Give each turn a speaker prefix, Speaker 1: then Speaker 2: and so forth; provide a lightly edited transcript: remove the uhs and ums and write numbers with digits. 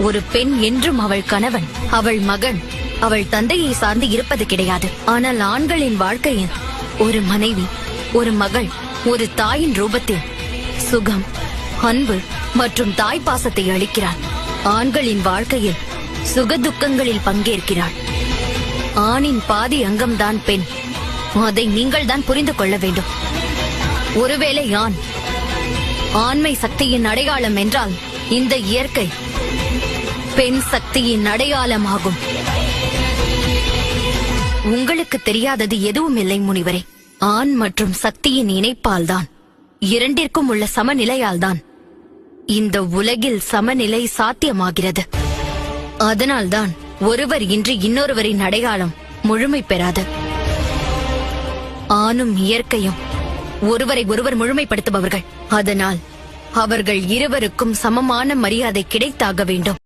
Speaker 1: ஒரு பெண் என்றும் அவள் கணவன், அவள் மகன், அவள் தந்தையை சார்ந்து இருப்பது கிடையாது. ஆனால் ஆண்களின் வாழ்க்கையில் ஒரு மனைவி, ஒரு மகள், ஒரு தாயின் ரூபத்தில் சுகம், அன்பு மற்றும் தாய் பாசத்தை அளிக்கிறாள். ஆண்களின் வாழ்க்கையில் சுகதுக்கங்களில் பங்கேற்கிறாள். ஆணின் பாதி அங்கம்தான் பெண். அதை நீங்கள் தான் புரிந்து கொள்ள வேண்டும். ஒருவேளை ஆண்மை சக்தியின் அடையாளம் என்றால் இந்த இயற்கை பெண் சக்தியின் அடையாளமாகும். உங்களுக்கு தெரியாதது எதுவும் இல்லை முனிவரே. ஆண் மற்றும் சக்தியின் இணைப்பால்தான், இரண்டிற்கும் உள்ள சமநிலையால்தான் இந்த உலகில் சமநிலை சாத்தியமாகிறது. அதனால்தான் ஒருவர் இன்றி இன்னொருவரின் அடையாளம் முழுமை பெறாது. ஆணும் இயற்கையும் ஒருவரை ஒருவர் முழுமைப்படுத்துபவர்கள். அதனால் அவர்கள் இருவருக்கும் சமமான மரியாதை கிடைத்தாக வேண்டும்.